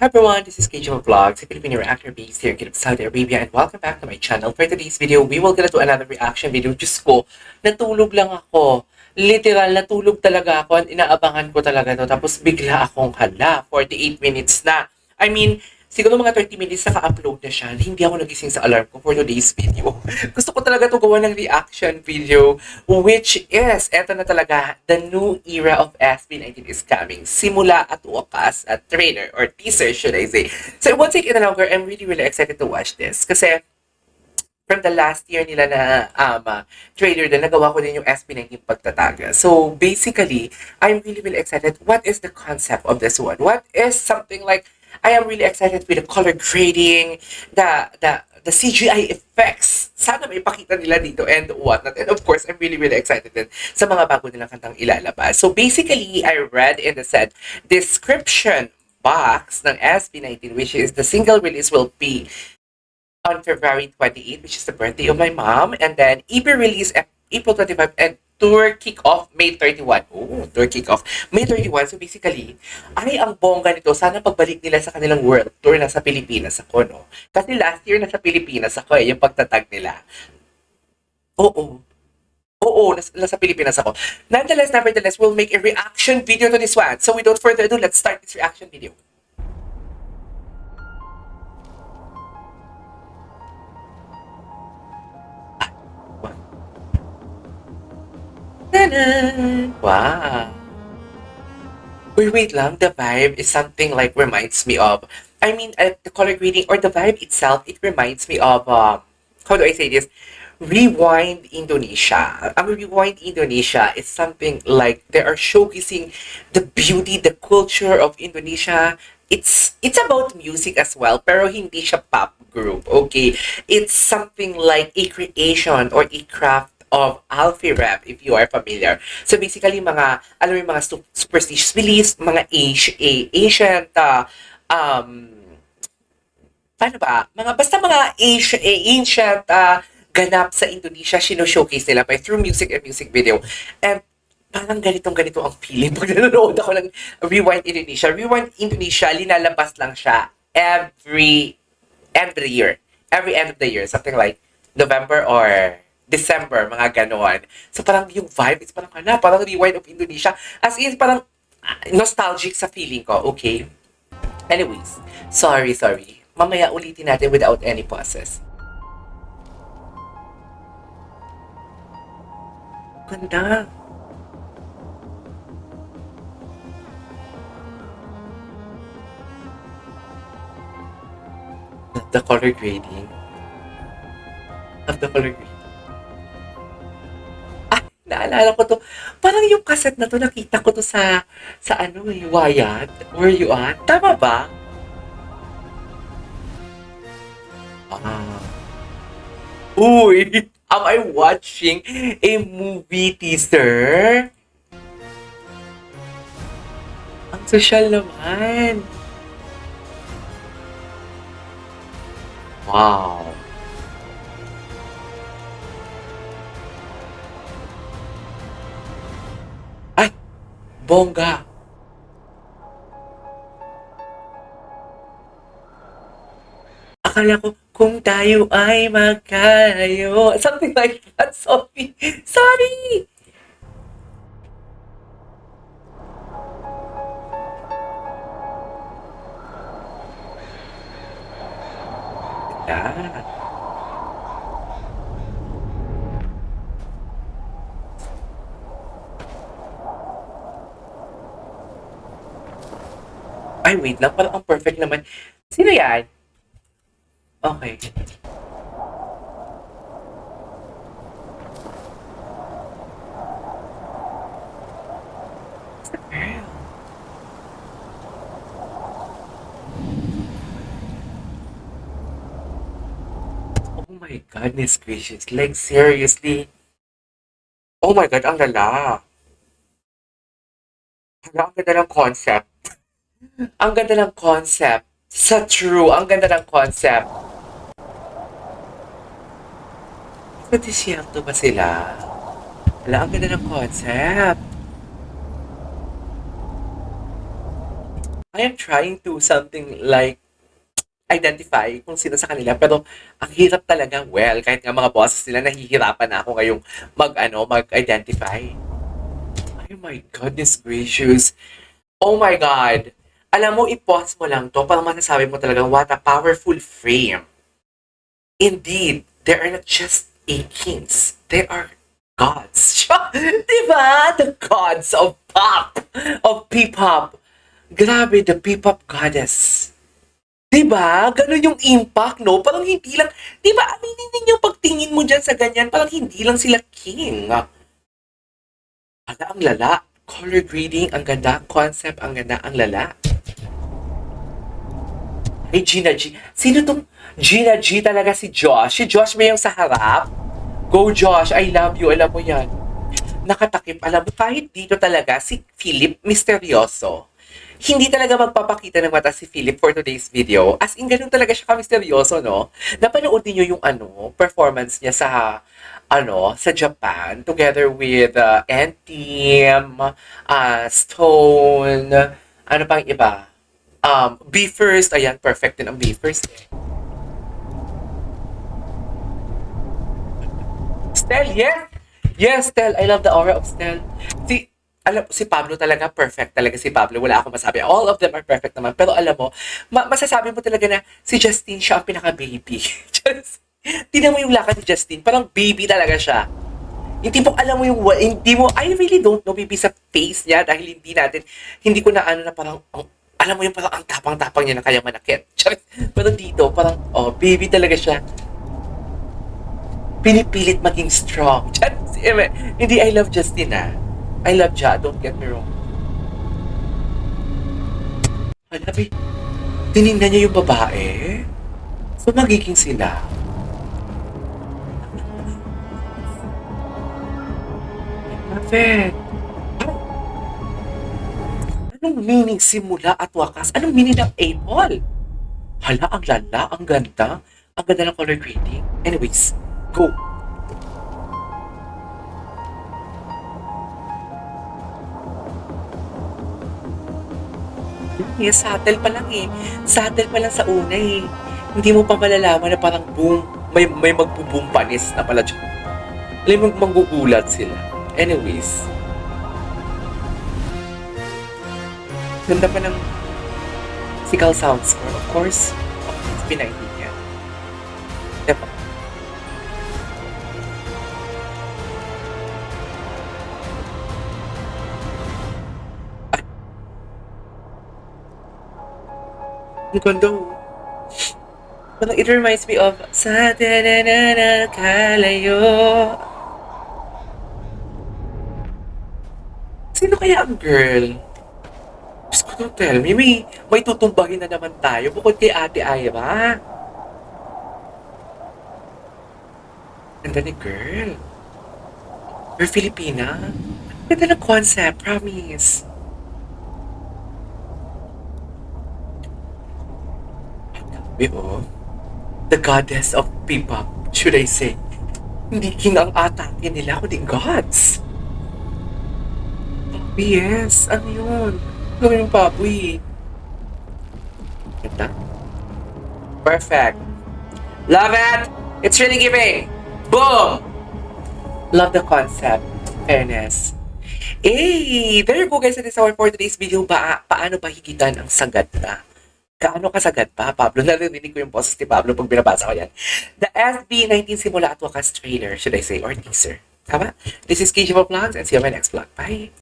Hi everyone, this is KJ Vlogs, a Filipino reactor based here in Kingdom of Saudi Arabia, and welcome back to my channel. For today's video, we will gonna do another reaction video. Diyos ko, natulog lang ako. Literal, natulog talaga ako. Inaabangan ko talaga to. Tapos bigla akong hala, 48 minutes na. I mean, siguro mga 30 minutes naka-upload na siya. Hindi ako nagising sa alarm ko for today's video. Gusto ko talaga to gawa ng reaction video, which is, eto na talaga, the new era of SB19 is coming. Simula at wakas, at trailer, or teaser should I say. So it won't take any longer. I'm really excited to watch this. Kasi, from the last year nila na trailer din, nagawa ko din yung SB19 pagtataga. So, basically, I'm really excited. What is the concept of this one? What is something like, I am really excited with the color grading, the CGI effects. Sana may pakita nila dito and whatnot. And of course, I'm really excited din sa mga bago nilang kantang ilalabas. So, basically, I read in the set description box ng SB19, which is the single release will be on February 28, which is the birthday of my mom. And then EP release April 25 and tour kick-off May 31. Oh, tour kick-off May 31. So basically, ay ang bongga nito. Sana pagbalik nila sa kanilang world tour na sa Pilipinas ako, no? Kasi last year nasa Pilipinas ako yung pagtatag nila. Oo. Oo, nasa Pilipinas ako. Nevertheless, we'll make a reaction video to this one. So without further ado, let's start this reaction video. Ta-da! Wow. Wait lang. The vibe is something like reminds me of, I mean, the color grading or the vibe itself, it reminds me of, how do I say this? Rewind Indonesia. Rewind Indonesia is something like they are showcasing the beauty, the culture of Indonesia. It's about music as well, pero hindi siya pop group, okay? It's something like a creation or a craft of Alfie Rap, if you are familiar. So basically, mga, alam mo yung mga superstitious beliefs, mga ancient, paano ba? Ancient ganap sa Indonesia, showcase nila by through music and music video. And parang ganito ang feeling pag nanonood ako ng Rewind Indonesia. Rewind Indonesia, linalabas lang siya every end of the year. Every end of the year. Something like November or December, mga ganon. So parang yung vibe is parang, parang Rewind of Indonesia. As in, parang nostalgic sa feeling ko, okay? Anyways, sorry. Mamaya ulitin natin without any pauses. Ganda. The color grading. Of the color grading. Naalala ko to. Parang yung cassette na to, nakita ko to sa ano, Wyatt. Where you at? Tama ba? Ah. Uy! Am I watching a movie teaser? Ang social naman. Wow. Ay! Bongga! Akala ko, kung tayo ay magkalayo. Something like that, Sophie. Sorry! Yeah. Ay, wait lang. Parang ang perfect naman. Sino yan? Okay. Girl. Oh my goodness gracious. Like, seriously? Oh my God, ang lala. Hala, ang ganda ng concept. Ang ganda ng concept. Sa true, ang ganda ng concept. Sa disyerto ba sila? Hala, ang ganda ng concept. I am trying to something like identify kung sino sa kanila pero ang hirap talaga. Well, kahit nga mga bosses nila nahihirapan na ako ngayong mag-identify. Oh my goodness gracious. Oh my God. Alam mo, i-pause mo lang to para masasabi mo talaga what a powerful frame. Indeed, they are not just a kings. They are gods. Diba? The gods of pop. Of P-pop. Grabe, the P-pop goddess. Diba? Ganun yung impact, no? Parang hindi lang, diba, aminin ninyo pagtingin mo dyan sa ganyan, parang hindi lang sila king. Ala, ang lala. Color grading, ang ganda. Concept, ang ganda. Ang lala. Ay, Gina G. Sino tong Gina G talaga si Josh? Si Josh ba yung sa harap? Go Josh, I love you. Alam mo yan. Nakatakip. Alam mo, kahit dito talaga, si Philip, misteryoso. Hindi talaga magpapakita ng mata si Philip for today's video. As in, ganun talaga siya ka-misteryoso, no? Napanood niyo yung performance niya sa Japan, together with N-Team, Stone, ano pang iba? Be First, ayan, perfect din ang Be First. Stel, yes! Yes, Stel, I love the aura of Stel. Si Pablo talaga, perfect talaga si Pablo. Wala akong masabi. All of them are perfect naman. Pero alam mo, masasabi mo talaga na si Justine siya ang pinaka-baby. Tingnan mo yung lakad ni Justine. Parang baby talaga siya. Hindi mo alam mo I really don't know maybe sa face niya dahil hindi ko na ano na parang, alam mo yung parang ang tapang-tapang niya na kaya manakit. Pero dito, parang, baby talaga siya. Pinipilit maging strong. Hindi, I love Justine I love Ja, don't get me wrong. Halabi, tinignan niya yung babae. So, magiging sila. Perfect. Anong meaning simula at wakas? Anong meaning ng Apple? Hala, ang lala, ang ganda. Ang ganda ng color grading. Anyways, go. Subtle pa lang eh. Subtle pa lang sa una eh. Hindi mo pa malalaman na parang boom, may magbo-boom panis na pala dyan. Alam mo, manggugulat sila. Anyways. Ganda pa ng musical sound score. Of course, pinahingin niya. Diba? Ang ganda. Parang it reminds me of sa na kalayo. Sino kaya ang girl? Diyos ko, don't tell me. May tutumbahin na naman tayo bukod kay Ate Ira. Ganda ni girl. You're Filipina. Ganda ng concept, promise. The goddess of P-pop, should I say. Hindi king ang atake nila, kundi gods. Papi, yes. Ano yun? Gawin yung papi. Ganda. Perfect. Love it! It's really giving. Boom! Love the concept. Fairness. Hey! There you go guys. That is our for today's video. Paano ba higitan ang sagad na? Kaano kasagad pa, Pablo? Narinig ko yung boses ni Pablo pag binabasa ko yan. The SB19 simula at wakas trailer, should I say, or teaser. Tama? This is KJ Vlogs and see you on my next vlog. Bye!